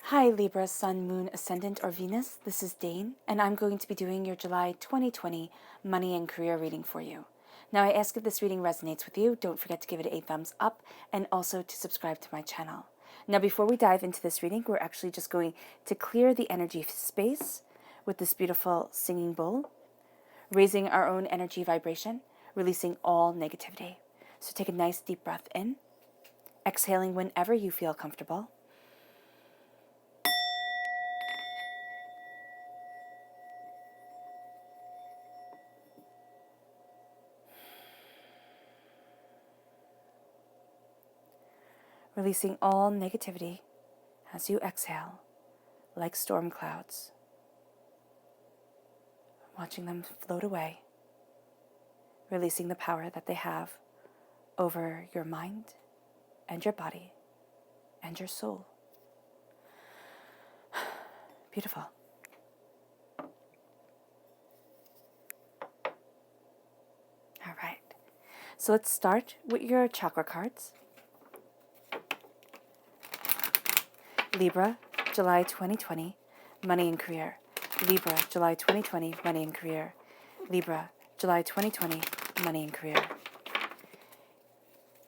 Hi Libra, Sun, Moon, Ascendant, or Venus. This is Dane, and I'm going to be doing your July 2020 money and career reading for you. Now, I ask if this reading resonates with you. Don't forget to give it a thumbs up and also to subscribe to my channel. Now, before we dive into this reading, we're actually just going to clear the energy space with this beautiful singing bowl, raising our own energy vibration, releasing all negativity. So take a nice deep breath in, exhaling whenever you feel comfortable. Releasing all negativity as you exhale, like storm clouds, watching them float away, releasing the power that they have over your mind and your body and your soul. Beautiful. All right. So let's start with your chakra cards. Libra, July 2020, money and career. Libra, July 2020, money and career. Libra, July 2020, money and career.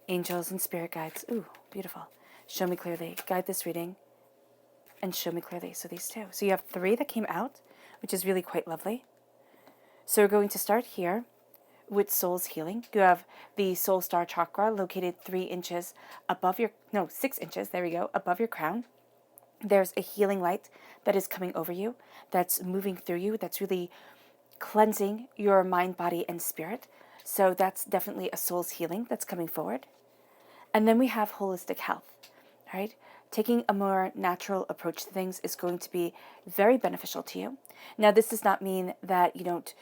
Angels and spirit guides. Ooh, beautiful. Show me clearly. Guide this reading and show me clearly. So these two. So you have 3 that came out, which is really quite lovely. So we're going to start here with soul's healing. You have the soul star chakra located 3 inches above your, 6 inches, there we go, above your crown. There's a healing light that is coming over you, that's moving through you, that's really cleansing your mind, body, and spirit. So that's definitely a soul's healing that's coming forward. And then we have holistic health, right? Taking a more natural approach to things is going to be very beneficial to you. Now, this does not mean that you don't,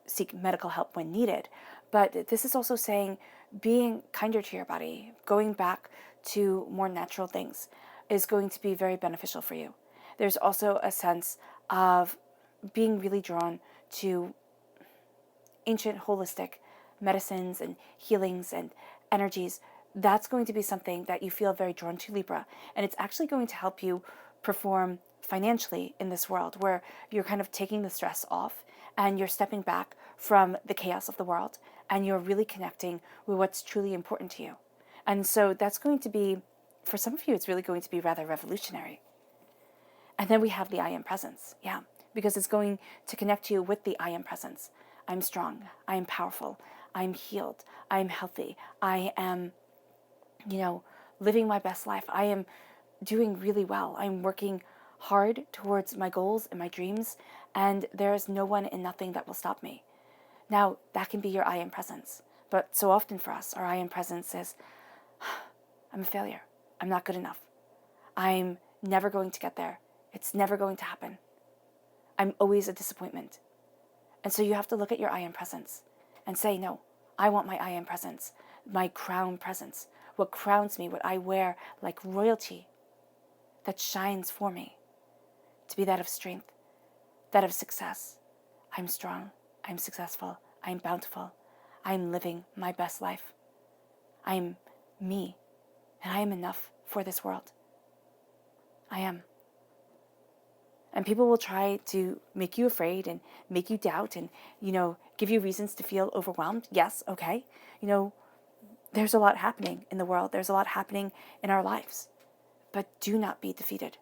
seek medical help when needed, but this is also saying being kinder to your body, going back to more natural things is going to be very beneficial for you. There's also a sense of being really drawn to ancient holistic medicines and healings and energies. That's going to be something that you feel very drawn to, Libra. And it's actually going to help you perform financially in this world where you're kind of taking the stress off and you're stepping back from the chaos of the world and you're really connecting with what's truly important to you. And so that's going to be, for some of you, it's really going to be rather revolutionary. And then we have the I am presence. Yeah, because it's going to connect you with the I am presence. I'm strong. I am powerful. I'm healed. I'm healthy. I am, living my best life. I am doing really well. I'm working hard towards my goals and my dreams, and there is no one and nothing that will stop me. Now, that can be your I am presence. But so often for us, our I am presence is, I'm a failure. I'm not good enough. I'm never going to get there. It's never going to happen. I'm always a disappointment. And so you have to look at your I am presence and say, no, I want my I am presence, my crown presence, what crowns me, what I wear like royalty that shines for me, to be that of strength, that of success. I'm strong. I'm successful. I'm bountiful. I'm living my best life. I'm me. And I am enough for this world. I am. And people will try to make you afraid and make you doubt and, give you reasons to feel overwhelmed. Yes, okay. There's a lot happening in the world. There's a lot happening in our lives. But do not be defeated.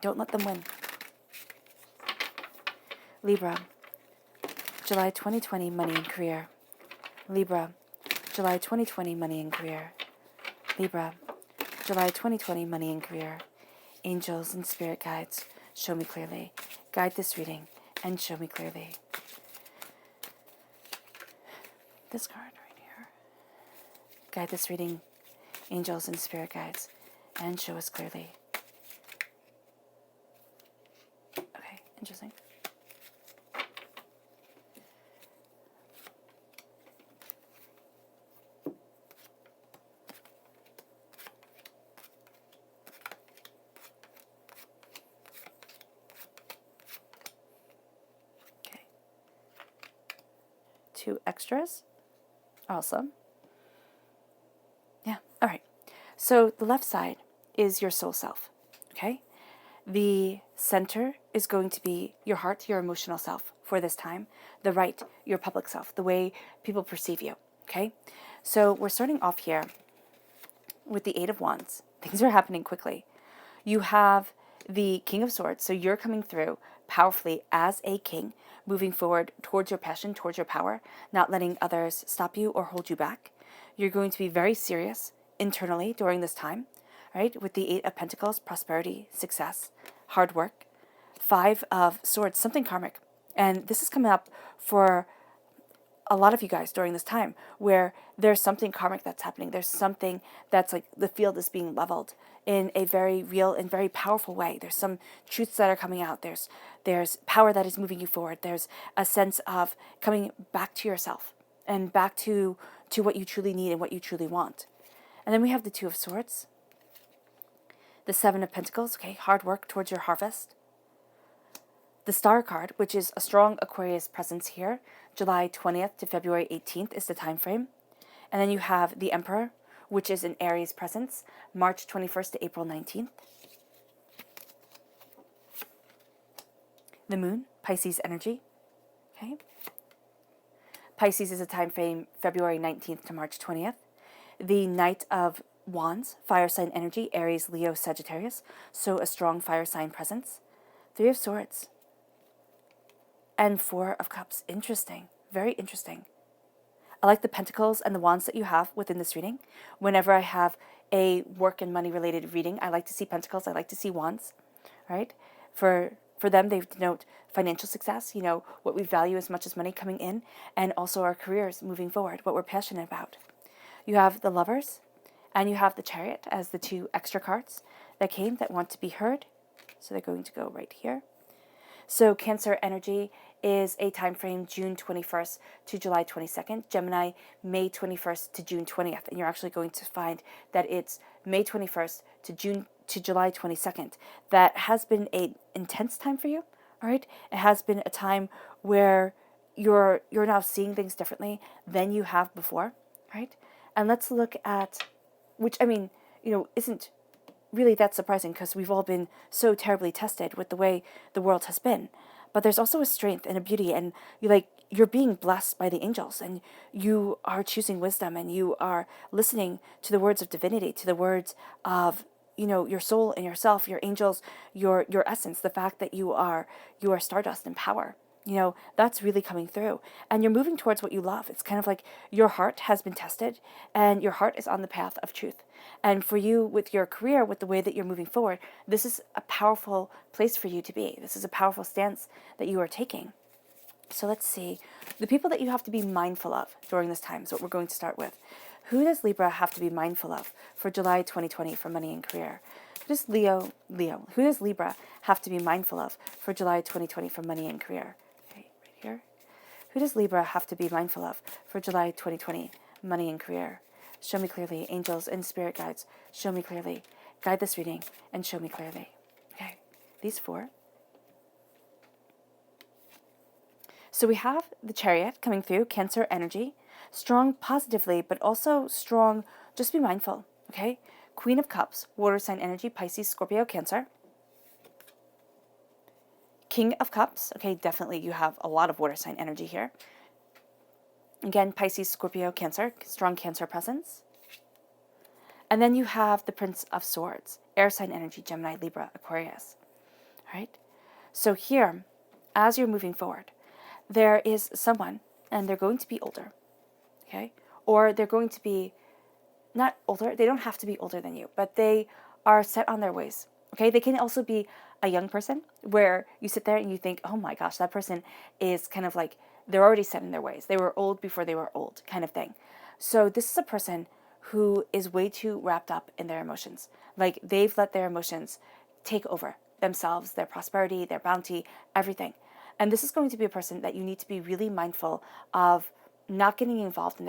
Don't let them win. Libra, July 2020, money and career. Libra, July 2020, money and career. Libra, July 2020, money and career. Angels and spirit guides, show me clearly. Guide this reading and show me clearly. This card right here. Guide this reading, angels and spirit guides, and show us clearly. Okay, interesting. Okay. 2 extras. Awesome. Yeah, all right. So the left side is your soul self, okay? The center is going to be your heart, your emotional self for this time. The right, your public self, the way people perceive you, okay? So we're starting off here with the Eight of Wands. Things are happening quickly. You have the King of Swords, so you're coming through powerfully as a king, moving forward towards your passion, towards your power, not letting others stop you or hold you back. You're going to be very serious internally during this time, right? With the Eight of Pentacles, prosperity, success, hard work. Five of Swords, something karmic. And this is coming up for a lot of you guys during this time where there's something karmic that's happening. There's something that's like the field is being leveled in a very real and very powerful way. There's some truths that are coming out. There's power that is moving you forward. There's a sense of coming back to yourself and back to what you truly need and what you truly want. And then we have the Two of Swords, the Seven of Pentacles, okay, hard work towards your harvest. The Star card, which is a strong Aquarius presence here, July 20th to February 18th is the time frame. And then you have the Emperor, which is an Aries presence, March 21st to April 19th. The Moon, Pisces energy, okay? Pisces is a time frame, February 19th to March 20th. The Knight of Wands, fire sign energy, Aries, Leo, Sagittarius, so a strong fire sign presence. Three of Swords. And Four of Cups. Interesting. Very interesting. I like the Pentacles and the Wands that you have within this reading. Whenever I have a work and money related reading, I like to see Pentacles. I like to see Wands, right? For them, they denote financial success, you know, what we value as much as money coming in, and also our careers moving forward, what we're passionate about. You have the Lovers, and you have the Chariot as the two extra cards that came that want to be heard. So they're going to go right here. So Cancer energy is a time frame June 21st to July 22nd, Gemini May 21st to June 20th, and you're actually going to find that it's May 21st to July 22nd. That has been an intense time for you, all right? It has been a time where you're now seeing things differently than you have before, right? And let's look at, which I mean, you know, isn't really that surprising because we've all been so terribly tested with the way the world has been. But there's also a strength and a beauty, and you're being blessed by the angels, and you are choosing wisdom, and you are listening to the words of divinity, to the words of, you know, your soul and yourself, your angels, your essence, the fact that you are stardust and power. You know, that's really coming through. And you're moving towards what you love. It's kind of like your heart has been tested and your heart is on the path of truth. And for you with your career, with the way that you're moving forward, this is a powerful place for you to be. This is a powerful stance that you are taking. So let's see. The people that you have to be mindful of during this time is what we're going to start with. Who does Libra have to be mindful of for July 2020 for money and career? Who does Leo? Who does Libra have to be mindful of for July 2020 for money and career? Here. Who does Libra have to be mindful of for July 2020, money and career? Show me clearly, angels and spirit guides. Show me clearly. Guide this reading and show me clearly. Okay, these four. So we have the Chariot coming through, Cancer energy. Strong positively, but also strong, just be mindful, okay? Queen of Cups, water sign energy, Pisces, Scorpio, Cancer. King of Cups, okay, definitely you have a lot of water sign energy here. Again, Pisces, Scorpio, Cancer, strong Cancer presence. And then you have the Prince of Swords, air sign energy, Gemini, Libra, Aquarius. All right? So here, as you're moving forward, there is someone, and they're going to be older, okay? Or they're going to be not older, they don't have to be older than you, but they are set on their ways, okay? They can also be a young person where you sit there and you think, oh my gosh, that person is kind of like, they're already set in their ways. They were old before they were old kind of thing. So this is a person who is way too wrapped up in their emotions. Like they've let their emotions take over themselves, their prosperity, their bounty, everything. And this is going to be a person that you need to be really mindful of not getting involved in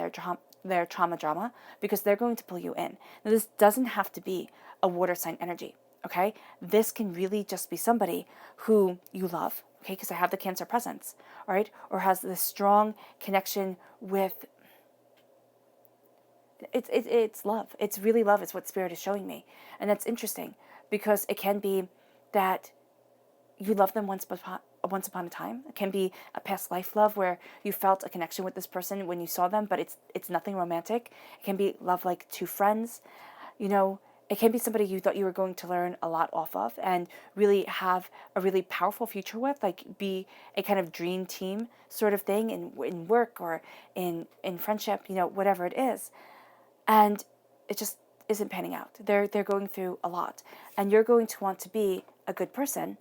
their trauma drama because they're going to pull you in. Now, this doesn't have to be a water sign energy. Okay, this can really just be somebody who you love, okay, because I have the Cancer presence, all right, or has this strong connection with, It's love. It's really love is what Spirit is showing me. And that's interesting because it can be that you love them once upon a time. It can be a past life love where you felt a connection with this person when you saw them, but it's nothing romantic. It can be love like two friends. It can be somebody you thought you were going to learn a lot off of and really have a really powerful future with, like be a kind of dream team sort of thing in work or in friendship, whatever it is. And it just isn't panning out. They're going through a lot. And you're going to want to be a good person,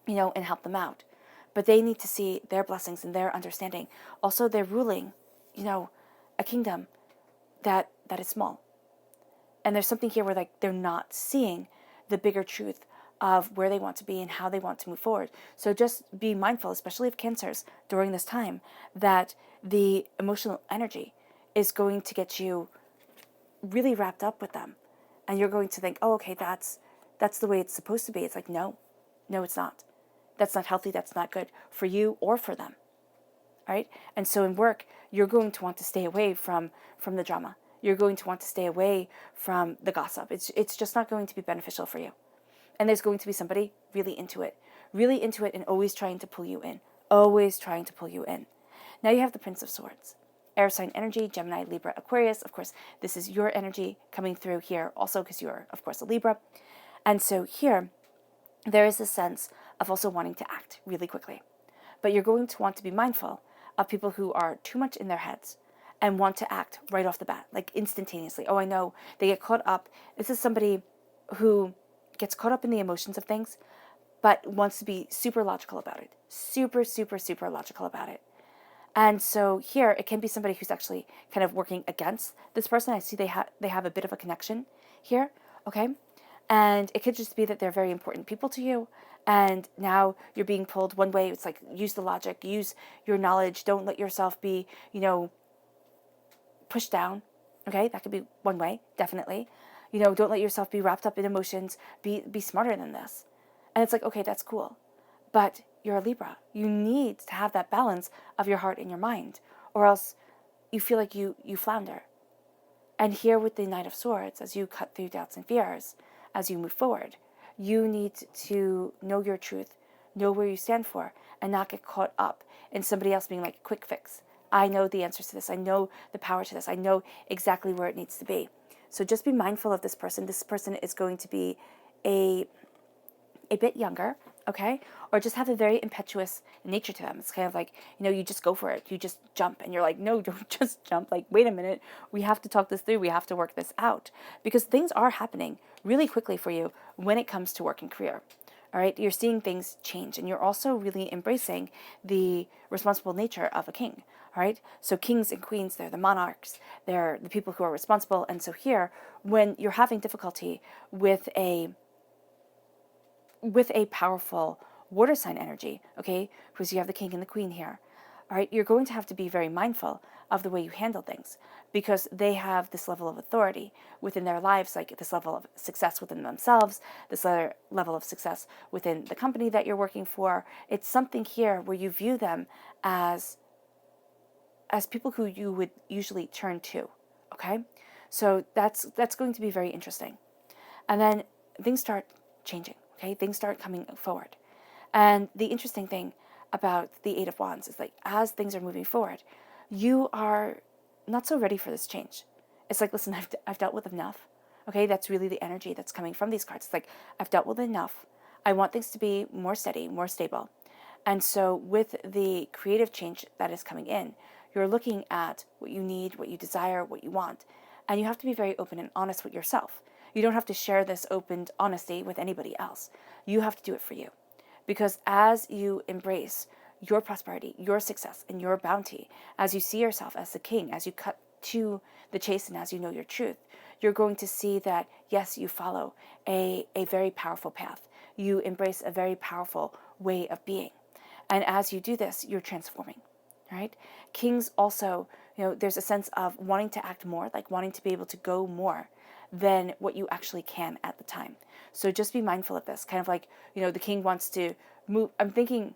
and help them out. But they need to see their blessings and their understanding. Also, they're ruling, a kingdom that is small. And there's something here where they're not seeing the bigger truth of where they want to be and how they want to move forward. So just be mindful, especially of Cancers during this time, that the emotional energy is going to get you really wrapped up with them. And you're going to think, oh, okay, that's the way it's supposed to be. It's like, no, it's not. That's not healthy. That's not good for you or for them. Right? And so in work, you're going to want to stay away from the drama. You're going to want to stay away from the gossip. It's just not going to be beneficial for you. And there's going to be somebody really into it and always trying to pull you in. Now you have the Prince of Swords. Air sign energy, Gemini, Libra, Aquarius. Of course, this is your energy coming through here also because you're, of course, a Libra. And so here, there is a sense of also wanting to act really quickly. But you're going to want to be mindful of people who are too much in their heads and want to act right off the bat, like instantaneously. Oh, I know. They get caught up. This is somebody who gets caught up in the emotions of things, but wants to be super logical about it. Super, super, super logical about it. And so here, it can be somebody who's actually kind of working against this person. I see they have a bit of a connection here, okay? And it could just be that they're very important people to you, and now you're being pulled one way. It's like, use the logic, use your knowledge. Don't let yourself be, pushed down, okay? That could be one way, definitely. Don't let yourself be wrapped up in emotions. Be smarter than this. And it's like, okay, that's cool. But you're a Libra. You need to have that balance of your heart and your mind, or else you feel like you flounder. And here with the Knight of Swords, as you cut through doubts and fears, as you move forward, you need to know your truth, know where you stand for, and not get caught up in somebody else being like, quick fix. I know the answers to this. I know the power to this. I know exactly where it needs to be. So just be mindful of this person. This person is going to be a bit younger, okay? Or just have a very impetuous nature to them. It's kind of like, you just go for it. You just jump. And you're like, no, don't just jump. Like, wait a minute. We have to talk this through. We have to work this out. Because things are happening really quickly for you when it comes to work and career. All right? You're seeing things change. And you're also really embracing the responsible nature of a king. All right? So kings and queens, they're the monarchs. They're the people who are responsible. And so here, when you're having difficulty with a powerful water sign energy, okay, because you have the king and the queen here, all right, you're going to have to be very mindful of the way you handle things because they have this level of authority within their lives, like this level of success within themselves, this level of success within the company that you're working for. It's something here where you view them as people who you would usually turn to, okay? So that's going to be very interesting. And then things start changing. Okay, things start coming forward. And the interesting thing about the Eight of Wands is like, as things are moving forward, you are not so ready for this change. It's like, listen, I've dealt with enough. Okay, that's really the energy that's coming from these cards. It's like, I've dealt with enough. I want things to be more steady, more stable. And so with the creative change that is coming in, you're looking at what you need, what you desire, what you want. And you have to be very open and honest with yourself. You don't have to share this open honesty with anybody else. You have to do it for you. Because as you embrace your prosperity, your success, and your bounty, as you see yourself as the king, as you cut to the chase and as you know your truth, you're going to see that, yes, you follow a very powerful path. You embrace a very powerful way of being. And as you do this, you're transforming, right? Kings also, there's a sense of wanting to act more, like wanting to be able to go more than what you actually can at the time. So just be mindful of this. Kind of like, the king wants to move. I'm thinking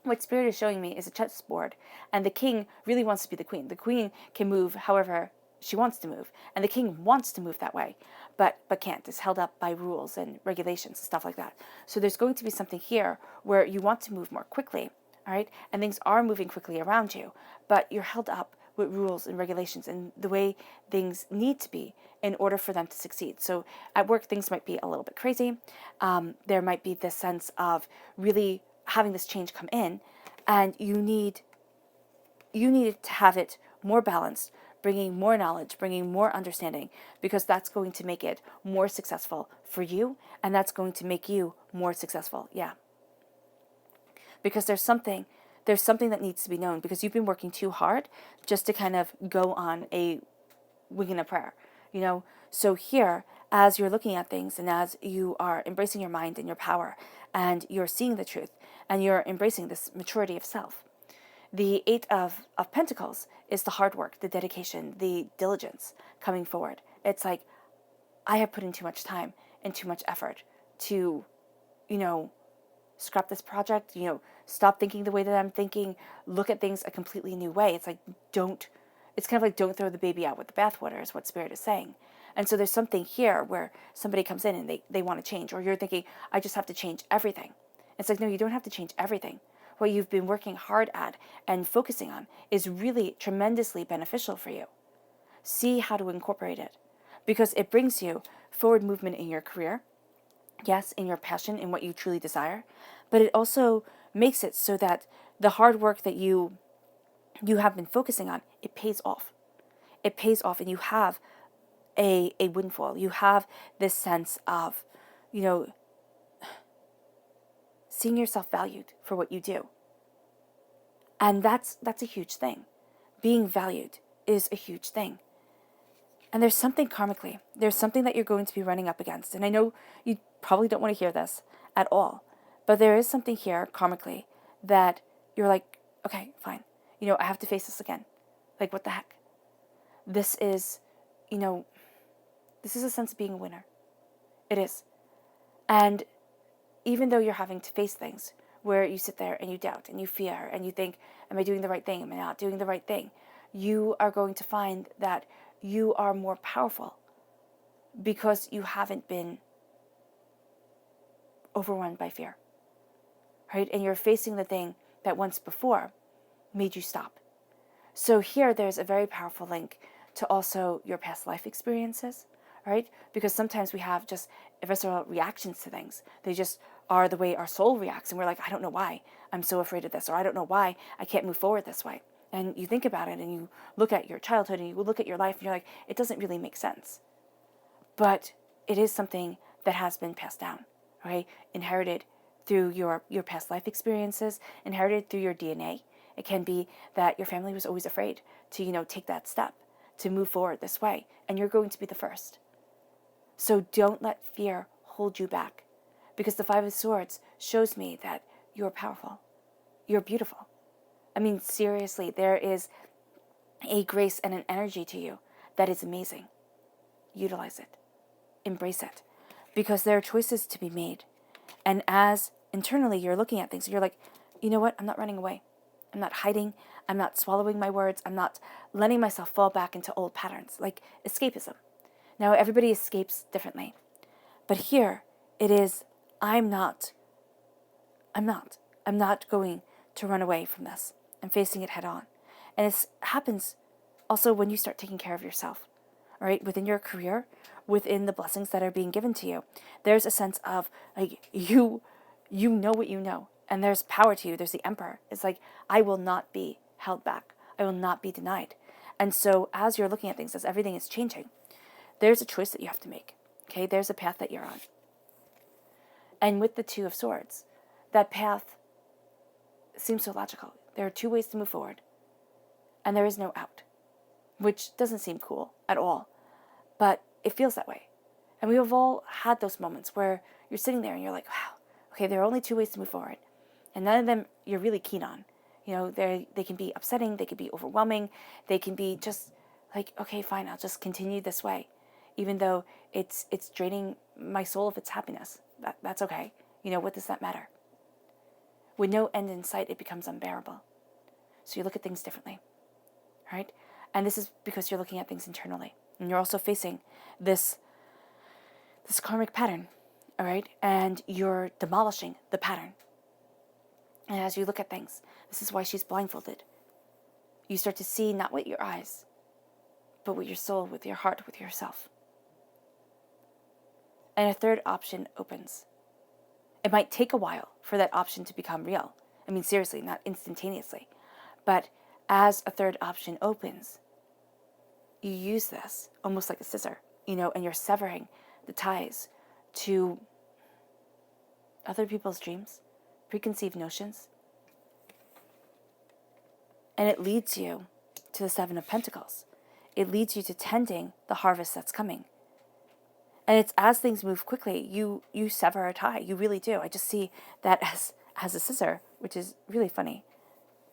what Spirit is showing me is a chessboard, and the king really wants to be the queen. The queen can move however she wants to move, and the king wants to move that way, but can't. It's held up by rules and regulations and stuff like that. So there's going to be something here where you want to move more quickly, all right? And things are moving quickly around you, but you're held up with rules and regulations and the way things need to be in order for them to succeed. So at work, things might be a little bit crazy. There might be this sense of really having this change come in, and you need to have it more balanced, bringing more knowledge, bringing more understanding, because that's going to make it more successful for you, and that's going to make you more successful. Yeah. Because there's something that needs to be known, because you've been working too hard just to kind of go on a wing and a prayer, So here, as you're looking at things and as you are embracing your mind and your power, and you're seeing the truth, and you're embracing this maturity of self, the Eight of Pentacles is the hard work, the dedication, the diligence coming forward. It's like, I have put in too much time and too much effort to, scrap this project, stop thinking the way that I'm thinking, look at things a completely new way. It's like, it's kind of like, don't throw the baby out with the bathwater is what Spirit is saying. And so there's something here where somebody comes in and they want to change, or you're thinking, I just have to change everything. It's like, no, you don't have to change everything. What you've been working hard at and focusing on is really tremendously beneficial for you. See how to incorporate it, because it brings you forward movement in your career, yes, in your passion, in what you truly desire, but it also makes it so that the hard work that you have been focusing on, it pays off. It pays off, and you have a windfall. You have this sense of, seeing yourself valued for what you do. And that's a huge thing. Being valued is a huge thing. And there's something karmically, there's something that you're going to be running up against. And I know you probably don't want to hear this at all, but there is something here karmically that you're like, okay, fine. I have to face this again. Like, what the heck? This is, this is a sense of being a winner. It is. And even though you're having to face things where you sit there and you doubt and you fear and you think, am I doing the right thing? Am I not doing the right thing? You are going to find that you are more powerful because you haven't been overrun by fear, right? And you're facing the thing that once before made you stop. So here there's a very powerful link to also your past life experiences, right? Because sometimes we have just visceral reactions to things. They just are the way our soul reacts, and we're like, I don't know why I'm so afraid of this, or I don't know why I can't move forward this way. And you think about it, and you look at your childhood, and you look at your life, and you're like, it doesn't really make sense. But it is something that has been passed down, right? Inherited through your past life experiences, inherited through your DNA. It can be that your family was always afraid to, take that step, to move forward this way, and you're going to be the first. So don't let fear hold you back, because the Five of Swords shows me that you're powerful. You're beautiful. I mean, seriously, there is a grace and an energy to you that is amazing. Utilize it. Embrace it. Because there are choices to be made. And as internally you're looking at things, you're like, you know what? I'm not running away. I'm not hiding. I'm not swallowing my words. I'm not letting myself fall back into old patterns, like escapism. Now, everybody escapes differently. But here, it is, I'm not going to run away from this. I'm facing it head on. And it happens also when you start taking care of yourself, all right? Within your career, within the blessings that are being given to you, there's a sense of, like, you know what you know. And there's power to you. There's the Emperor. It's like, I will not be held back. I will not be denied. And so as you're looking at things, as everything is changing, there's a choice that you have to make. Okay, there's a path that you're on. And with the Two of Swords, that path seems so logical. There are two ways to move forward, and there is no out, which doesn't seem cool at all, but it feels that way. And we have all had those moments where you're sitting there and you're like, wow, okay, there are only two ways to move forward, and none of them you're really keen on. They can be upsetting, they can be overwhelming, they can be just like, okay, fine, I'll just continue this way, even though it's draining my soul of its happiness. That's okay. What does that matter? With no end in sight, it becomes unbearable. So you look at things differently, right? And this is because you're looking at things internally. And you're also facing this karmic pattern, all right? And you're demolishing the pattern. And as you look at things, this is why she's blindfolded. You start to see not with your eyes, but with your soul, with your heart, with yourself. And a third option opens. It might take a while for that option to become real. I mean, seriously, not instantaneously. But as a third option opens, you use this almost like a scissor, and you're severing the ties to other people's dreams, preconceived notions. And it leads you to the Seven of Pentacles. It leads you to tending the harvest that's coming. And it's as things move quickly, you sever a tie. You really do. I just see that as a scissor, which is really funny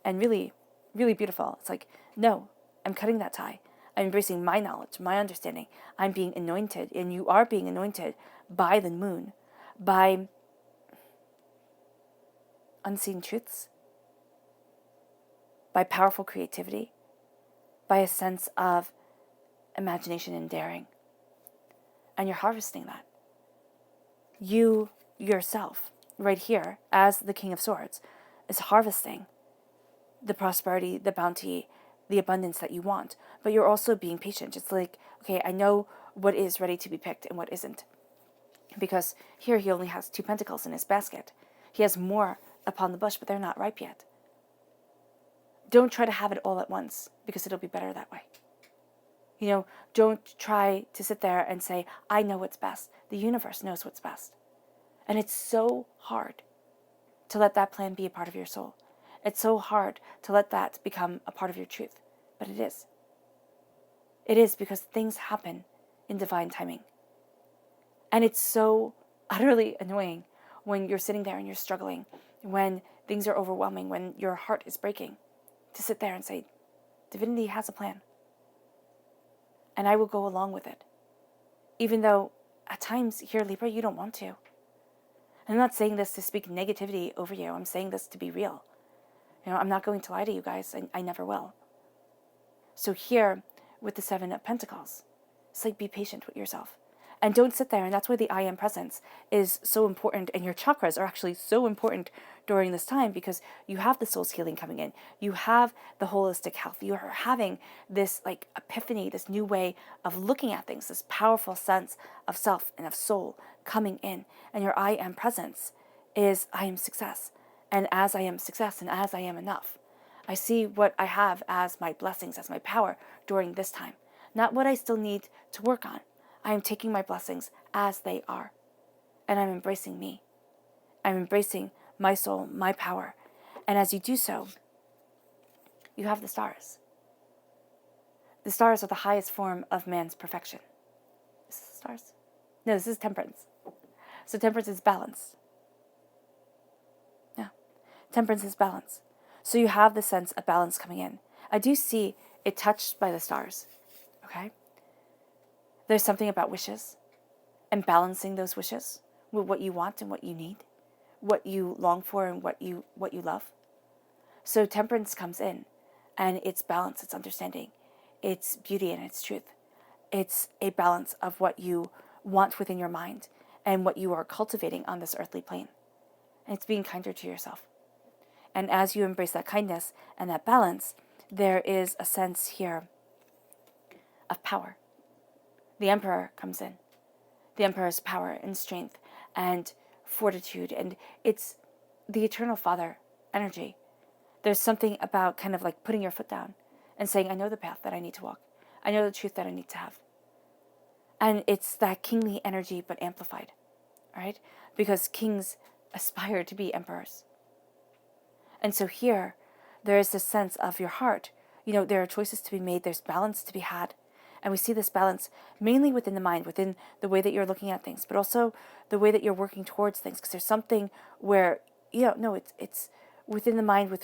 and really, really beautiful. It's like, no, I'm cutting that tie. I'm embracing my knowledge, my understanding. I'm being anointed, and you are being anointed by the moon, by unseen truths, by powerful creativity, by a sense of imagination and daring. And you're harvesting that. You yourself, right here, as the King of Swords, is harvesting the prosperity, the bounty, the abundance that you want. But you're also being patient. It's like, okay, I know what is ready to be picked and what isn't. Because here he only has 2 pentacles in his basket. He has more upon the bush, but they're not ripe yet. Don't try to have it all at once, because it'll be better that way. Don't try to sit there and say, I know what's best. The universe knows what's best. And it's so hard to let that plan be a part of your soul. It's so hard to let that become a part of your truth. But it is. It is, because things happen in divine timing. And it's so utterly annoying when you're sitting there and you're struggling, when things are overwhelming, when your heart is breaking, to sit there and say, divinity has a plan. And I will go along with it. Even though at times here, Libra, you don't want to. I'm not saying this to speak negativity over you. I'm saying this to be real. I'm not going to lie to you guys. I never will. So here, with the Seven of Pentacles, it's like, be patient with yourself. And don't sit there, and that's why the I am presence is so important, and your chakras are actually so important during this time, because you have the soul's healing coming in. You have the holistic health. You are having this epiphany, this new way of looking at things, this powerful sense of self and of soul coming in. And your I am presence is, I am success. And as I am success and as I am enough, I see what I have as my blessings, as my power during this time. Not what I still need to work on. I am taking my blessings as they are. And I'm embracing me. I'm embracing my soul, my power. And as you do so, you have the stars. The stars are the highest form of man's perfection. Is this the stars? No, this is temperance. So temperance is balance. Yeah. Temperance is balance. So you have the sense of balance coming in. I do see it touched by the stars. Okay? There's something about wishes and balancing those wishes with what you want and what you need, what you long for and what you love. So temperance comes in, and it's balance, it's understanding, it's beauty and it's truth. It's a balance of what you want within your mind and what you are cultivating on this earthly plane. And it's being kinder to yourself. And as you embrace that kindness and that balance, there is a sense here of power. The Emperor comes in. The Emperor's power and strength and fortitude, and it's the Eternal Father energy. There's something about kind of like putting your foot down and saying, I know the path that I need to walk. I know the truth that I need to have. And it's that kingly energy, but amplified, right? Because kings aspire to be emperors. And so here, there is this sense of your heart. There are choices to be made. There's balance to be had. And we see this balance mainly within the mind, within the way that you're looking at things, but also the way that you're working towards things. Because there's something where, it's within the mind,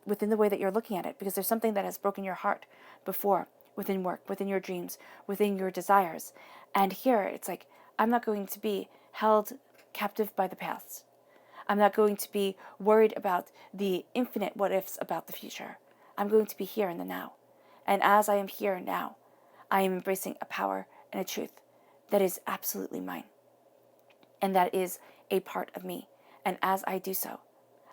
within the way that you're looking at it. Because there's something that has broken your heart before, within work, within your dreams, within your desires. And here, it's like, I'm not going to be held captive by the past. I'm not going to be worried about the infinite what-ifs about the future. I'm going to be here in the now. And as I am here now, I am embracing a power and a truth that is absolutely mine. And that is a part of me. And as I do so,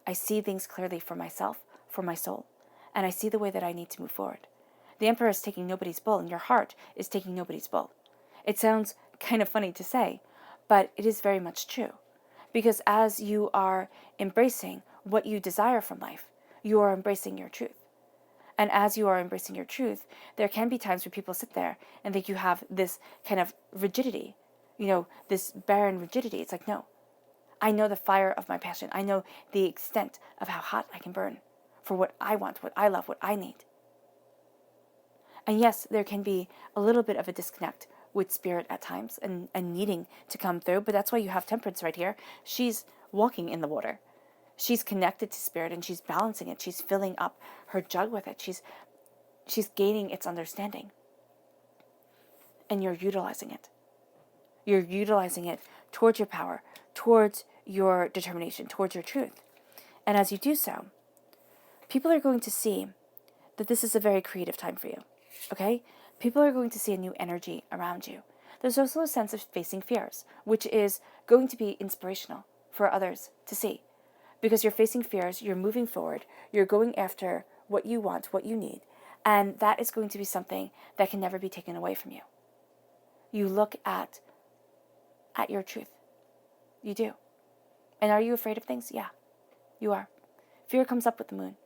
I see things clearly for myself, for my soul. And I see the way that I need to move forward. The Emperor is taking nobody's bull, and your heart is taking nobody's bull. It sounds kind of funny to say, but it is very much true. Because as you are embracing what you desire from life, you are embracing your truth. And as you are embracing your truth, there can be times where people sit there and think you have this kind of rigidity, this barren rigidity. It's like, no, I know the fire of my passion. I know the extent of how hot I can burn for what I want, what I love, what I need. And yes, there can be a little bit of a disconnect with spirit at times and needing to come through, but that's why you have Temperance right here. She's walking in the water. She's connected to spirit and she's balancing it. She's filling up her jug with it. She's gaining its understanding. And you're utilizing it. You're utilizing it towards your power, towards your determination, towards your truth. And as you do so, people are going to see that this is a very creative time for you. Okay? People are going to see a new energy around you. There's also a sense of facing fears, which is going to be inspirational for others to see. Because you're facing fears, you're moving forward, you're going after what you want, what you need, and that is going to be something that can never be taken away from you. You look at your truth. You do. And are you afraid of things? Yeah, you are. Fear comes up with the moon,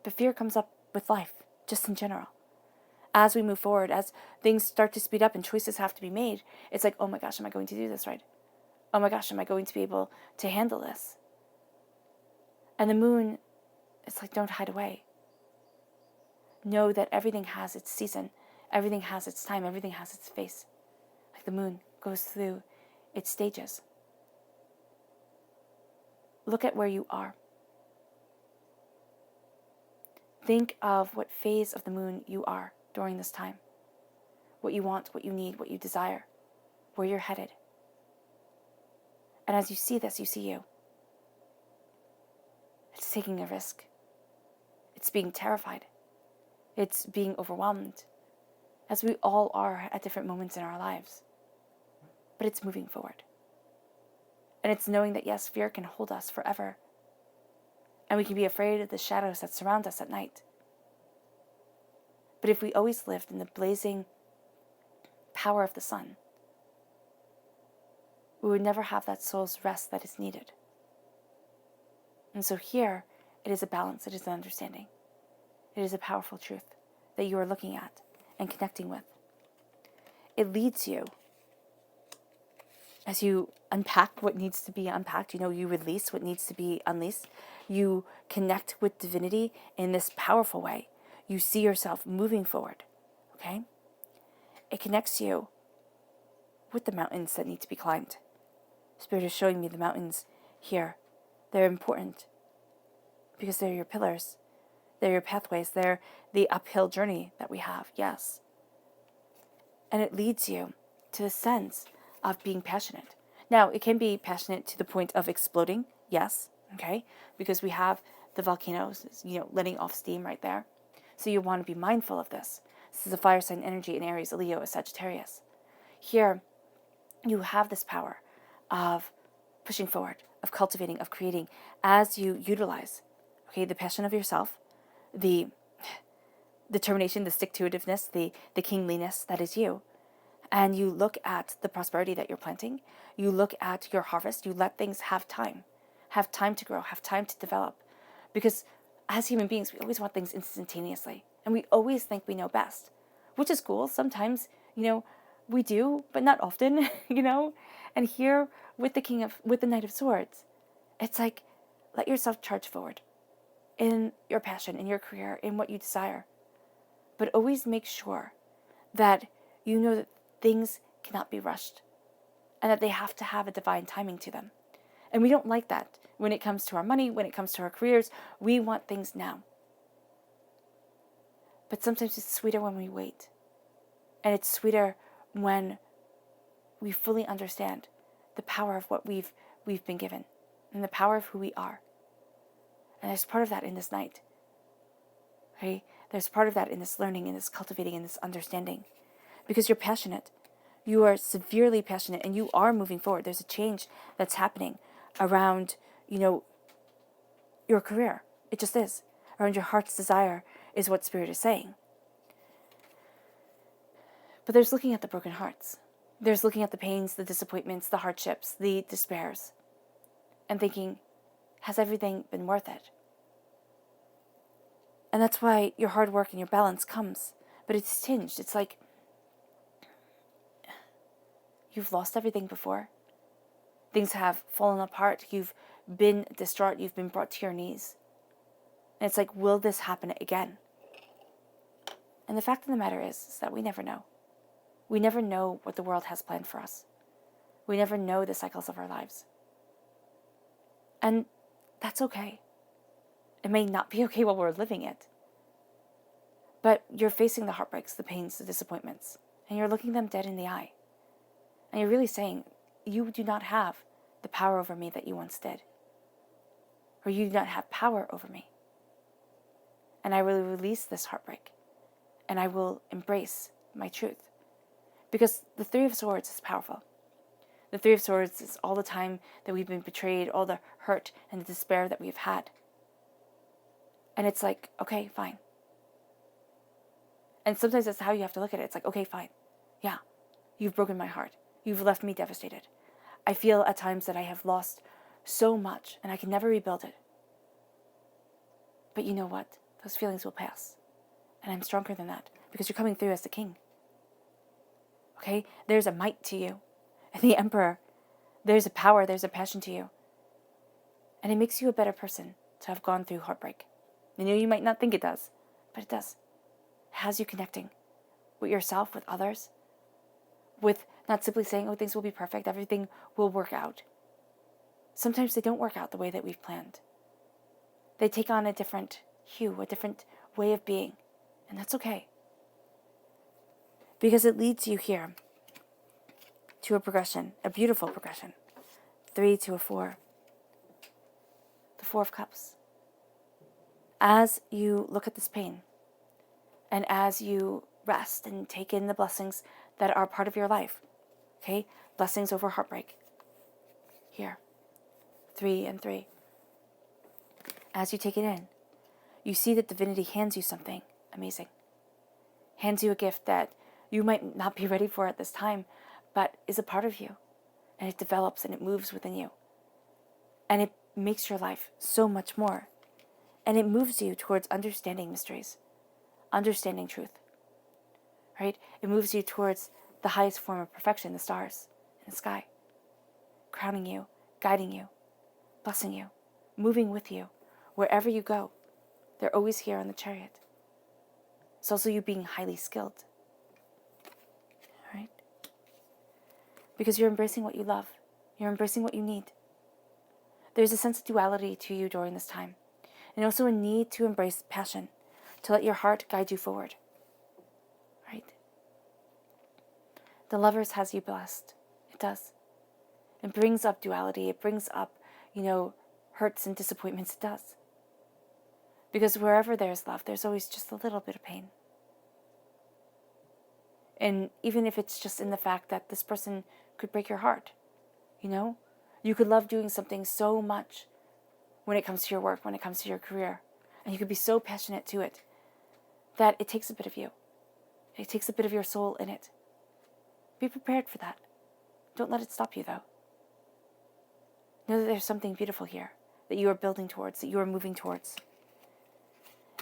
but fear comes up with life, just in general. As we move forward, as things start to speed up and choices have to be made, it's like, oh my gosh, am I going to do this right? Oh my gosh, am I going to be able to handle this? And the moon, it's like, don't hide away. Know that everything has its season, everything has its time, everything has its face. Like the moon goes through its stages. Look at where you are. Think of what phase of the moon you are during this time. What you want, what you need, what you desire, where you're headed. And as you see this, you see you. It's taking a risk. It's being terrified. It's being overwhelmed, as we all are at different moments in our lives. But it's moving forward. And it's knowing that, yes, fear can hold us forever. And we can be afraid of the shadows that surround us at night. But if we always lived in the blazing power of the sun, we would never have that soul's rest that is needed. And so here, it is a balance, it is an understanding. It is a powerful truth that you are looking at and connecting with. It leads you, as you unpack what needs to be unpacked, you release what needs to be unleashed. You connect with divinity in this powerful way. You see yourself moving forward, okay? It connects you with the mountains that need to be climbed. Spirit is showing me the mountains here. They're important because they're your pillars. They're your pathways. They're the uphill journey that we have, yes. And it leads you to the sense of being passionate. Now, it can be passionate to the point of exploding, yes, okay, because we have the volcanoes, letting off steam right there. So you want to be mindful of this. This is a fire sign energy in Aries, a Leo, a Sagittarius. Here, you have this power of pushing forward, of cultivating, of creating, as you utilize, okay, the passion of yourself, the determination, the stick-to-itiveness, the kingliness that is you, and you look at the prosperity that you're planting, you look at your harvest, you let things have time to grow, have time to develop, because as human beings, we always want things instantaneously, and we always think we know best, which is cool. Sometimes, we do, but not often, and here with the Knight of Swords, it's like, let yourself charge forward in your passion, in your career, in what you desire. But always make sure that you know that things cannot be rushed and that they have to have a divine timing to them. And we don't like that when it comes to our money, when it comes to our careers. We want things now. But sometimes it's sweeter when we wait. And it's sweeter when we fully understand the power of what we've been given and the power of who we are. And there's part of that in this night. Okay? There's part of that in this learning, in this cultivating, in this understanding. Because you're passionate. You are severely passionate and you are moving forward. There's a change that's happening around, your career. It just is. Around your heart's desire is what Spirit is saying. But there's looking at the broken hearts. There's looking at the pains, the disappointments, the hardships, the despairs, and thinking, has everything been worth it? And that's why your hard work and your balance comes. But it's tinged. It's like you've lost everything before. Things have fallen apart. You've been distraught. You've been brought to your knees. And it's like, will this happen again? And the fact of the matter is that we never know. We never know what the world has planned for us. We never know the cycles of our lives. And that's okay. It may not be okay while we're living it. But you're facing the heartbreaks, the pains, the disappointments, and you're looking them dead in the eye. And you're really saying, you do not have the power over me that you once did. Or you do not have power over me. And I will release this heartbreak. And I will embrace my truth. Because the Three of Swords is powerful. The Three of Swords is all the time that we've been betrayed, all the hurt and the despair that we've had. And it's like, okay, fine. And sometimes that's how you have to look at it. It's like, okay, fine. Yeah, you've broken my heart. You've left me devastated. I feel at times that I have lost so much and I can never rebuild it. But you know what? Those feelings will pass. And I'm stronger than that because you're coming through as the king. Okay? There's a might to you. And the emperor, there's a power, there's a passion to you. And it makes you a better person to have gone through heartbreak. I know you might not think it does, but it does. It has you connecting with yourself, with others, with not simply saying, oh, things will be perfect, everything will work out. Sometimes they don't work out the way that we've planned. They take on a different hue, a different way of being, and that's okay. Because it leads you here to a progression, a beautiful progression. 3 to a 4. The 4 of Cups. As you look at this pain, and as you rest and take in the blessings that are part of your life, okay? Blessings over heartbreak. Here. 3 and 3. As you take it in, you see that divinity hands you something amazing. Hands you a gift that you might not be ready for at this time, but is a part of you. And it develops and it moves within you. And it makes your life so much more. And it moves you towards understanding mysteries, understanding truth. Right? It moves you towards the highest form of perfection, the stars in the sky, crowning you, guiding you, blessing you, moving with you wherever you go. They're always here on the chariot. It's also you being highly skilled. All right? Because you're embracing what you love. You're embracing what you need. There's a sense of duality to you during this time. And also a need to embrace passion, to let your heart guide you forward. Right? The Lovers has you blessed. It does. It brings up duality. It brings up, hurts and disappointments. It does. Because wherever there's love, there's always just a little bit of pain. And even if it's just in the fact that this person could break your heart, you could love doing something so much when it comes to your work, when it comes to your career, and you could be so passionate to it that it takes a bit of you. It takes a bit of your soul in it. Be prepared for that. Don't let it stop you, though. Know that there's something beautiful here that you are building towards, that you are moving towards.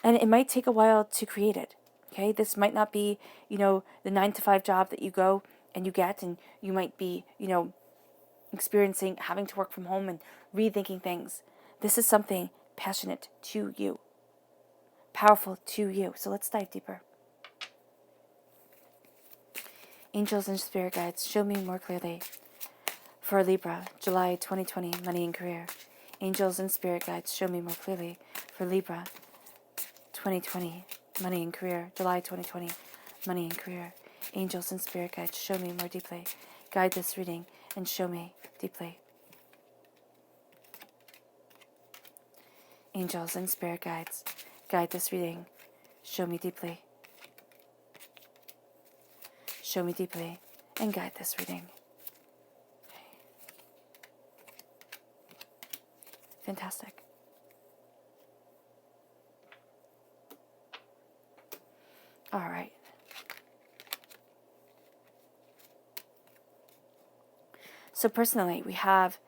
And it might take a while to create it. Okay, this might not be, the 9-to-5 job that you go and you get, and you might be, experiencing having to work from home and rethinking things. This is something passionate to you, powerful to you. So let's dive deeper. Angels and spirit guides, show me more clearly for Libra, July 2020, money and career. Angels and spirit guides, show me more clearly for Libra, 2020, money and career. July 2020, money and career. Angels and spirit guides, show me more deeply. Guide this reading and show me deeply. Angels and spirit guides, guide this reading Show me deeply. Show me deeply and guide this reading. Fantastic. All right. So personally, we have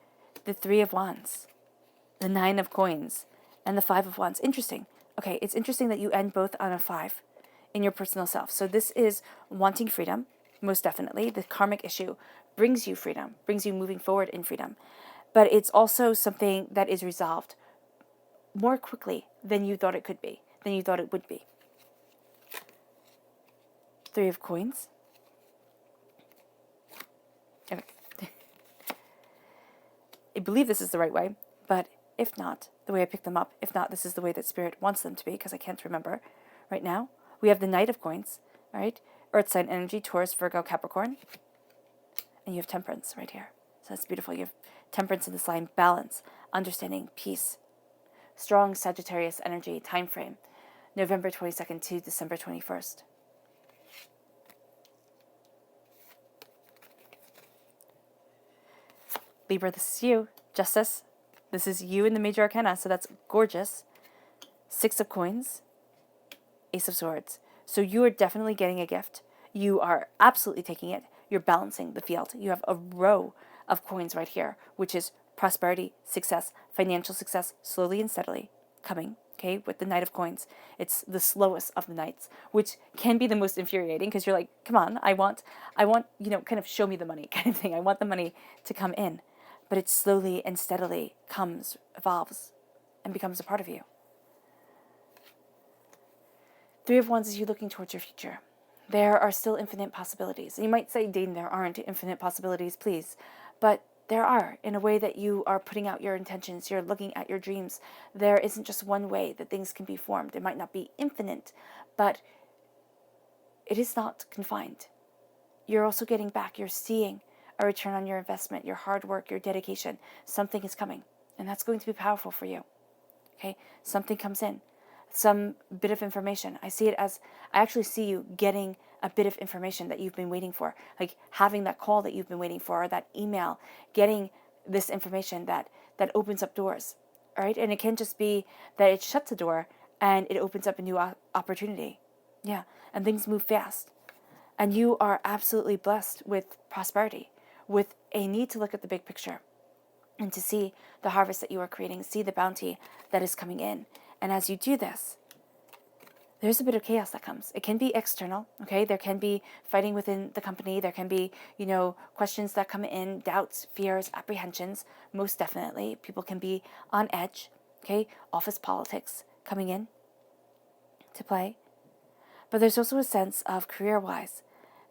the Three of Wands, the Nine of Coins, and the Five of Wands. Interesting. Okay, it's interesting that you end both on a 5 in your personal self. So this is wanting freedom, most definitely. The karmic issue brings you freedom, brings you moving forward in freedom. But it's also something that is resolved more quickly than you thought it could be, than you thought it would be. Three of Coins. Okay. I believe this is the right way, but if not, the way I picked them up, if not, this is the way that Spirit wants them to be, because I can't remember right now. We have the Knight of Coins, all right? Earth sign energy, Taurus, Virgo, Capricorn. And you have Temperance right here. So that's beautiful. You have Temperance in this line, balance, understanding, peace. Strong Sagittarius energy, time frame, November 22nd to December 21st. Libra, this is you. Justice. This is you in the major arcana, so that's gorgeous. Six of Coins, Ace of Swords. So you are definitely getting a gift. You are absolutely taking it. You're balancing the field. You have a row of coins right here, which is prosperity, success, financial success, slowly and steadily coming, okay, with the Knight of Coins. It's the slowest of the knights, which can be the most infuriating because you're like, come on, I want, kind of show me the money kind of thing. I want the money to come in. But it slowly and steadily comes, evolves, and becomes a part of you. Three of Wands is you looking towards your future. There are still infinite possibilities. And you might say, Dane, there aren't infinite possibilities, please. But there are, in a way that you are putting out your intentions, you're looking at your dreams. There isn't just one way that things can be formed. It might not be infinite, but it is not confined. You're also getting back. You're seeing a return on your investment, your hard work, your dedication. Something is coming, and that's going to be powerful for you. Okay? Something comes in. Some bit of information. I actually see you getting a bit of information that you've been waiting for, like having that call that you've been waiting for, or that email, getting this information that opens up doors, all right? And it can just be that it shuts a door and it opens up a new opportunity. Yeah, and things move fast. And you are absolutely blessed with prosperity, with a need to look at the big picture and to see the harvest that you are creating, see the bounty that is coming in. And as you do this, there's a bit of chaos that comes. It can be external, okay? There can be fighting within the company. There can be, questions that come in, doubts, fears, apprehensions. Most definitely, people can be on edge, okay? Office politics coming in to play. But there's also a sense of career-wise,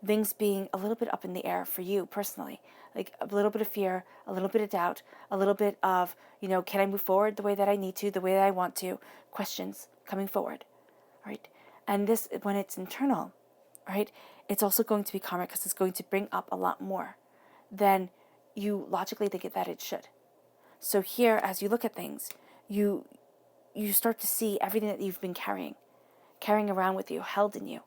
things being a little bit up in the air for you personally, like a little bit of fear, a little bit of doubt, a little bit of, can I move forward the way that I need to, the way that I want to, questions coming forward, right? And this, when it's internal, right, it's also going to be karmic because it's going to bring up a lot more than you logically think that it should. So here, as you look at things, you start to see everything that you've been carrying around with you, held in you.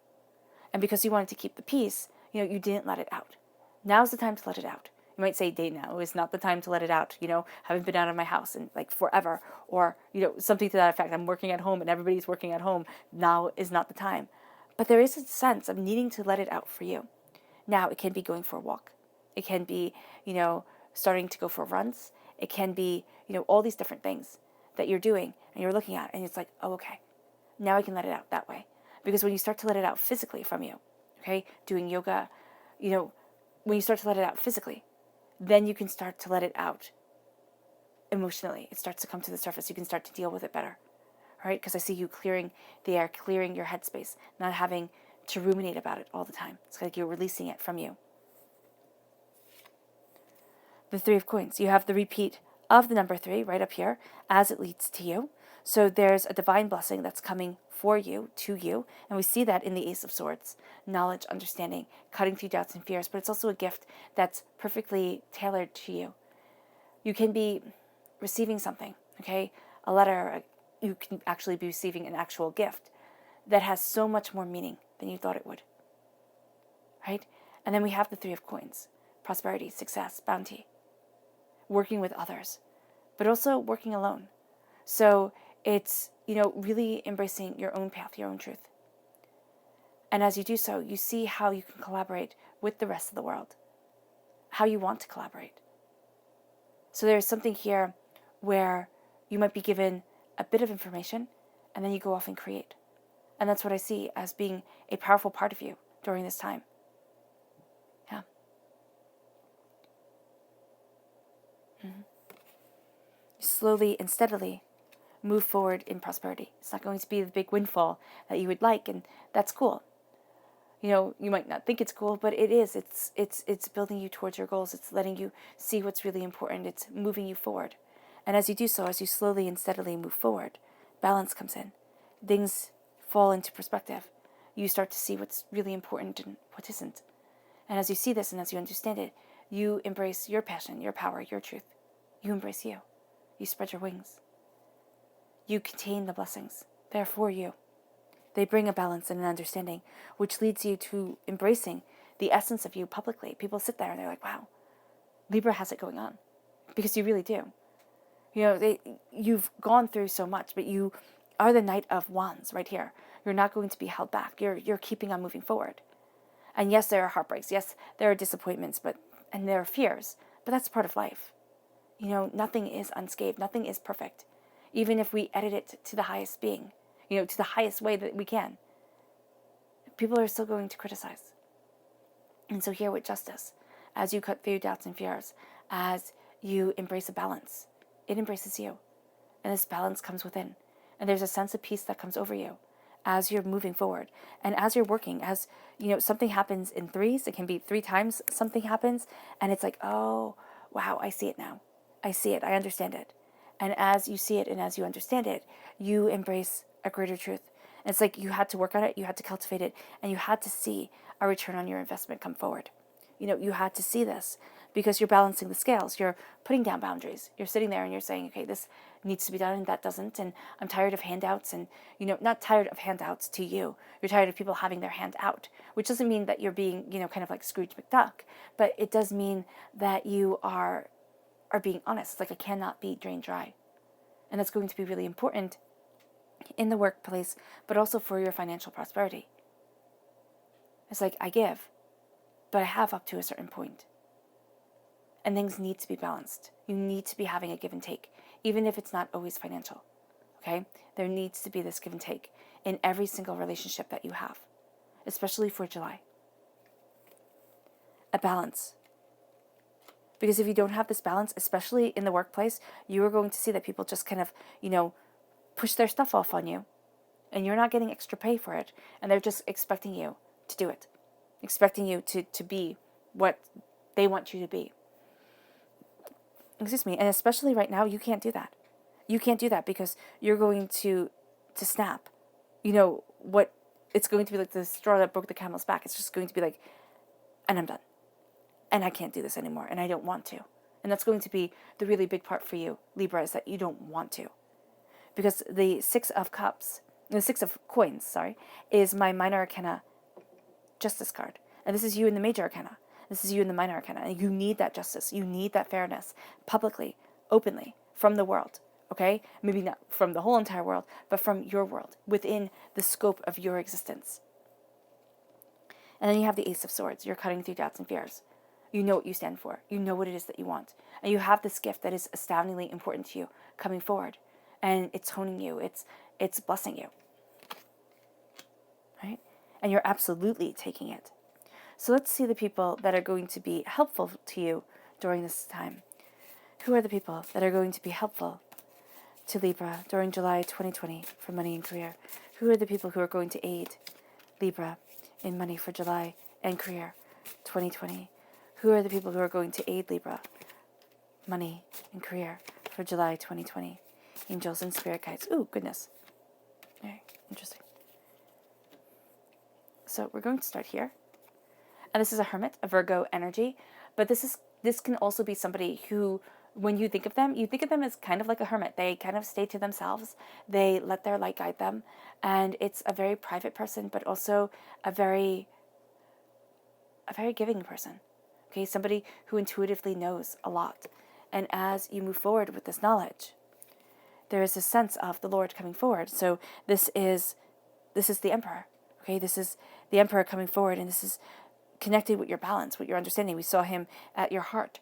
And because you wanted to keep the peace, you didn't let it out. Now's the time to let it out. You might say, Date, now is not the time to let it out. Haven't been out of my house in like forever. Or, something to that effect. I'm working at home and everybody's working at home. Now is not the time. But there is a sense of needing to let it out for you. Now, it can be going for a walk. It can be, starting to go for runs. It can be, all these different things that you're doing and you're looking at. And it's like, oh, okay. Now I can let it out that way. Because when you start to let it out physically from you, okay, doing yoga, when you start to let it out physically, then you can start to let it out emotionally. It starts to come to the surface. You can start to deal with it better, all right? Because I see you clearing the air, clearing your headspace, not having to ruminate about it all the time. It's like you're releasing it from you. The Three of Coins. You have the repeat of the number 3 right up here as it leads to you. So there's a divine blessing that's coming for you, to you, and we see that in the Ace of Swords. Knowledge, understanding, cutting through doubts and fears, but it's also a gift that's perfectly tailored to you. You can be receiving something, okay? A letter, you can actually be receiving an actual gift that has so much more meaning than you thought it would, right? And then we have the Three of Coins, prosperity, success, bounty, working with others, but also working alone. So it's, really embracing your own path, your own truth. And as you do so, you see how you can collaborate with the rest of the world, how you want to collaborate. So there's something here where you might be given a bit of information and then you go off and create. And that's what I see as being a powerful part of you during this time. Yeah. Mm-hmm. Slowly and steadily move forward in prosperity. It's not going to be the big windfall that you would like, and that's cool. You might not think it's cool, but it is. It's building you towards your goals. It's letting you see what's really important. It's moving you forward. And as you do so, as you slowly and steadily move forward, balance comes in. Things fall into perspective. You start to see what's really important and what isn't. And as you see this and as you understand it, you embrace your passion, your power, your truth. You embrace you. You spread your wings. You contain the blessings. They're for you. They bring a balance and an understanding, which leads you to embracing the essence of you publicly. People sit there and they're like, wow, Libra has it going on. Because you really do. You've gone through so much, but you are the Knight of Wands right here. You're not going to be held back. You're keeping on moving forward. And yes, there are heartbreaks. Yes, there are disappointments, and there are fears. But that's part of life. Nothing is unscathed. Nothing is perfect. Even if we edit it to the highest being, to the highest way that we can, people are still going to criticize. And so here with justice, as you cut through doubts and fears, as you embrace a balance, it embraces you. And this balance comes within. And there's a sense of peace that comes over you as you're moving forward. And as you're working, as, something happens in threes, it can be 3 times something happens, and it's like, oh, wow, I see it now. I see it. I understand it. And as you see it and as you understand it, you embrace a greater truth. And it's like you had to work on it, you had to cultivate it, and you had to see a return on your investment come forward. You had to see this because you're balancing the scales. You're putting down boundaries. You're sitting there and you're saying, okay, this needs to be done and that doesn't. And I'm tired of handouts and, not tired of handouts to you. You're tired of people having their hand out, which doesn't mean that you're being, kind of like Scrooge McDuck, but it does mean that you are being honest. Like, I cannot be drained dry. And that's going to be really important in the workplace, but also for your financial prosperity. It's like, I give, but I have up to a certain point. And things need to be balanced. You need to be having a give and take, even if it's not always financial. Okay? There needs to be this give and take in every single relationship that you have, especially for July. A balance. Because if you don't have this balance, especially in the workplace, you are going to see that people just kind of, push their stuff off on you, and you're not getting extra pay for it, and they're just expecting you to do it, expecting you to be what they want you to be. Excuse me. And especially right now, you can't do that. You can't do that because you're going to snap. What it's going to be like the straw that broke the camel's back. It's just going to be like, and I'm done. And I can't do this anymore, and I don't want to. And that's going to be the really big part for you, Libra, is that you don't want to. Because the Six of Coins, is my minor arcana justice card. And this is you in the major arcana. This is you in the minor arcana. And you need that justice. You need that fairness publicly, openly, from the world. Okay? Maybe not from the whole entire world, but from your world, within the scope of your existence. And then you have the Ace of Swords. You're cutting through doubts and fears. You know what you stand for. You know what it is that you want. And you have this gift that is astoundingly important to you coming forward. And it's honing you. It's blessing you. Right? And you're absolutely taking it. So let's see the people that are going to be helpful to you during this time. Who are the people that are going to be helpful to Libra during July 2020 for money and career? Who are the people who are going to aid Libra in money for July and career 2020? Who are the people who are going to aid Libra money and career for July 2020? Angels and spirit guides. Ooh, goodness. Very interesting. So we're going to start here. And this is a hermit, a Virgo energy. But this can also be somebody who when you think of them, you think of them as kind of like a hermit. They kind of stay to themselves. They let their light guide them. And it's a very private person, but also a very giving person. Okay, somebody who intuitively knows a lot. And as you move forward with this knowledge, there is a sense of the Lord coming forward. So this is the Emperor. Okay, this is the Emperor coming forward, and this is connected with your balance, with your understanding. We saw him at your heart.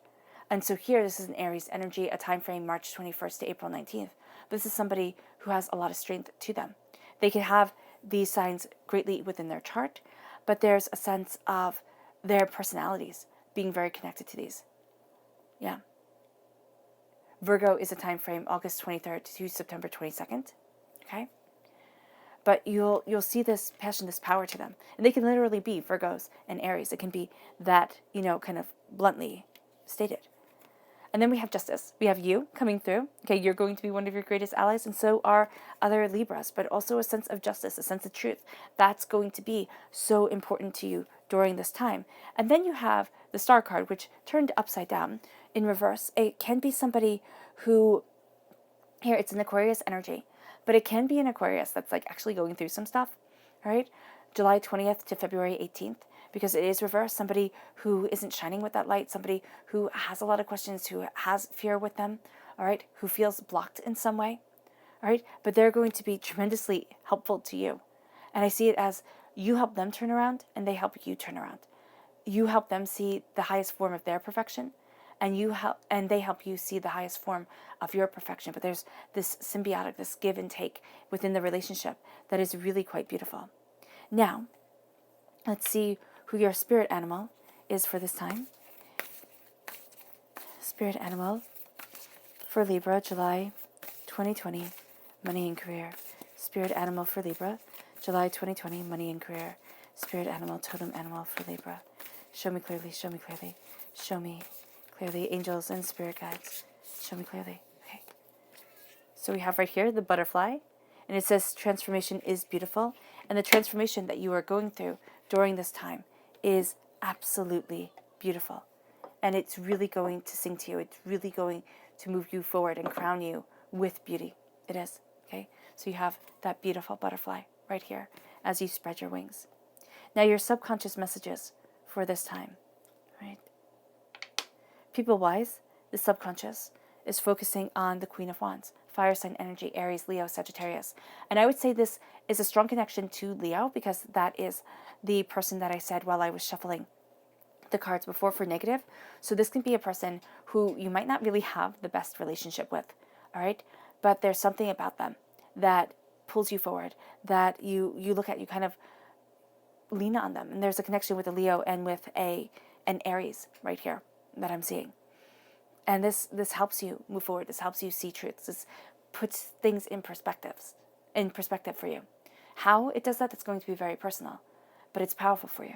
And so here, this is an Aries energy, a time frame March 21st to April 19th. But this is somebody who has a lot of strength to them. They can have these signs greatly within their chart, but there's a sense of their personalities being very connected to these. Yeah. Virgo is a time frame August 23rd to September 22nd. Okay? But you'll see this passion, this power to them. And they can literally be Virgos and Aries. It can be that, kind of bluntly stated. And then we have justice. We have you coming through. Okay, you're going to be one of your greatest allies, and so are other Libras, but also a sense of justice, a sense of truth. That's going to be so important to you during this time. And then you have the Star card, which turned upside down in reverse. It can be somebody who, here it's an Aquarius energy, but it can be an Aquarius that's like actually going through some stuff, all right? July 20th to February 18th. Because it is reversed, somebody who isn't shining with that light, somebody who has a lot of questions, who has fear with them, all right, who feels blocked in some way, all right, but they're going to be tremendously helpful to you. And I see it as you help them turn around and they help you turn around. You help them see the highest form of their perfection, and they help you see the highest form of your perfection. But there's this symbiotic, this give and take within the relationship that is really quite beautiful. Now, let's see who your spirit animal is for this time. Spirit animal for Libra, July 2020, money and career. Spirit animal for Libra, July 2020, money and career. Spirit animal, totem animal for Libra. Show me clearly, show me clearly, show me clearly. Angels and spirit guides, show me clearly. Okay. So we have right here the butterfly, and it says transformation is beautiful. And the transformation that you are going through during this time is absolutely beautiful. And it's really going to sing to you. It's really going to move you forward and crown you with beauty. It is, okay? So you have that beautiful butterfly right here as you spread your wings. Now your subconscious messages for this time, right? People-wise, the subconscious is focusing on the Queen of Wands, fire sign energy, Aries, Leo, Sagittarius. And I would say this is a strong connection to Leo because that is the person that I said while I was shuffling the cards before for negative. So this can be a person who you might not really have the best relationship with, all right? But there's something about them that pulls you forward, that you look at, you kind of lean on them. And there's a connection with a Leo and with an Aries right here that I'm seeing. And this helps you move forward. This helps you see truths. This puts things in perspective for you. How it does that, that's going to be very personal, but it's powerful for you.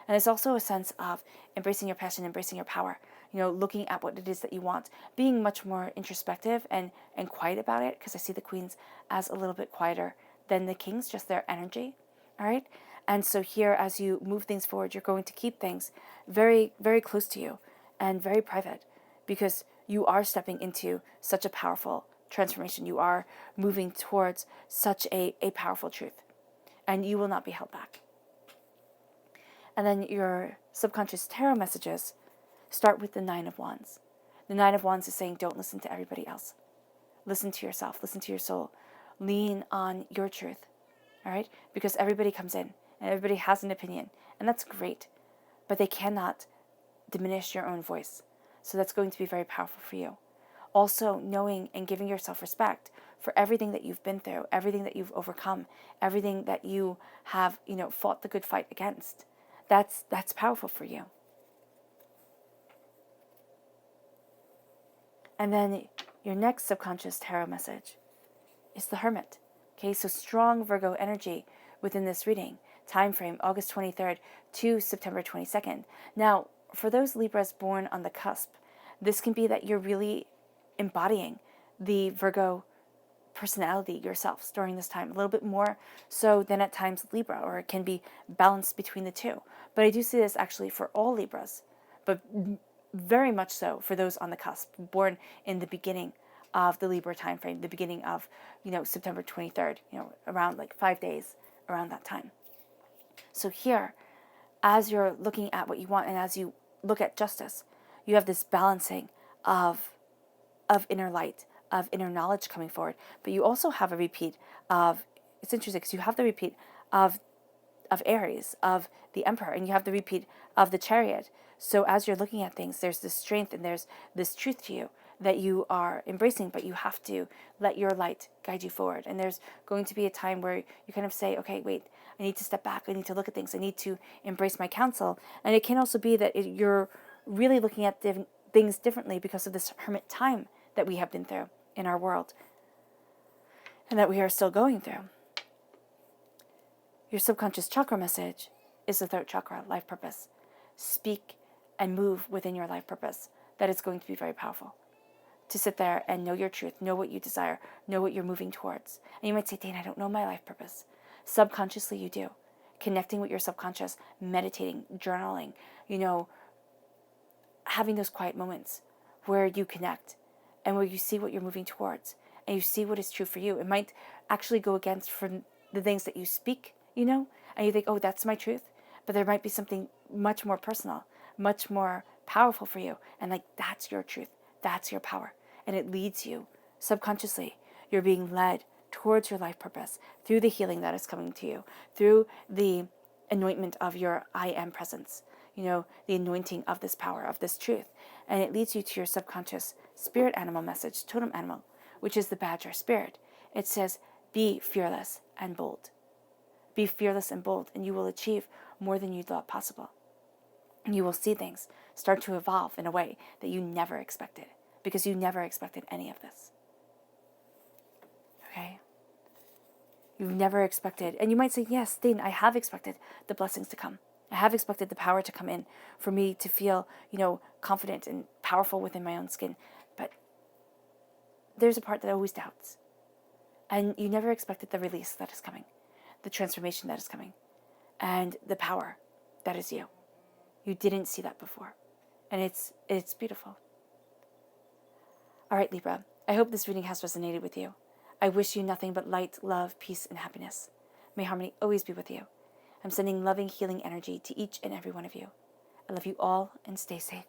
And it's also a sense of embracing your passion, embracing your power, looking at what it is that you want, being much more introspective and quiet about it, because I see the queens as a little bit quieter than the kings, just their energy, all right? And so here, as you move things forward, you're going to keep things very, very close to you and very private, because you are stepping into such a powerful transformation. You are moving towards such a powerful truth, and you will not be held back. And then your subconscious tarot messages start with the Nine of Wands. The Nine of Wands is saying, don't listen to everybody else. Listen to yourself. Listen to your soul. Lean on your truth. All right? Because everybody comes in and everybody has an opinion. And that's great. But they cannot diminish your own voice. So that's going to be very powerful for you. Also, knowing and giving yourself respect for everything that you've been through, everything that you've overcome, everything that you have, fought the good fight against. That's powerful for you. And then your next subconscious tarot message is the Hermit. Okay, so strong Virgo energy within this reading. Time frame, August 23rd to September 22nd. Now, for those Libras born on the cusp, this can be that you're really embodying the Virgo personality yourselves during this time, a little bit more so than at times Libra, or it can be balanced between the two. But I do see this actually for all Libras, but very much so for those on the cusp, born in the beginning of the Libra time frame, the beginning of, September 23rd, around like 5 days around that time. So here, as you're looking at what you want and as you look at justice, you have this balancing of inner light, of inner knowledge coming forward, but you also have a repeat of, it's interesting because you have the repeat of Aries, of the Emperor, and you have the repeat of the Chariot. So as you're looking at things, there's this strength and there's this truth to you that you are embracing, but you have to let your light guide you forward. And there's going to be a time where you kind of say, okay, wait, I need to step back. I need to look at things. I need to embrace my counsel. And it can also be that you're really looking at things differently because of this hermit time that we have been through in our world and that we are still going through. Your subconscious chakra message is the throat chakra, life purpose. Speak and move within your life purpose. That is going to be very powerful. To sit there and know your truth, know what you desire, know what you're moving towards. And you might say, Dane, I don't know my life purpose. Subconsciously you do. Connecting with your subconscious, meditating, journaling, having those quiet moments where you connect and where you see what you're moving towards and you see what is true for you. It might actually go against from the things that you speak, and you think, oh, that's my truth. But there might be something much more personal, much more powerful for you. And that's your truth. That's your power. And it leads you subconsciously. You're being led towards your life purpose through the healing that is coming to you, through the anointment of your I am presence, the anointing of this power, of this truth. And it leads you to your subconscious spirit animal message, totem animal, which is the badger spirit. It says, be fearless and bold. Be fearless and bold, and you will achieve more than you thought possible. And you will see things start to evolve in a way that you never expected, because you never expected any of this. Okay? You've never expected, and you might say, yes, Dane, I have expected the blessings to come. I have expected the power to come in for me to feel, confident and powerful within my own skin. But there's a part that always doubts. And you never expected the release that is coming, the transformation that is coming, and the power that is you. You didn't see that before. And it's beautiful. All right, Libra, I hope this reading has resonated with you. I wish you nothing but light, love, peace, and happiness. May harmony always be with you. I'm sending loving, healing energy to each and every one of you. I love you all, and stay safe.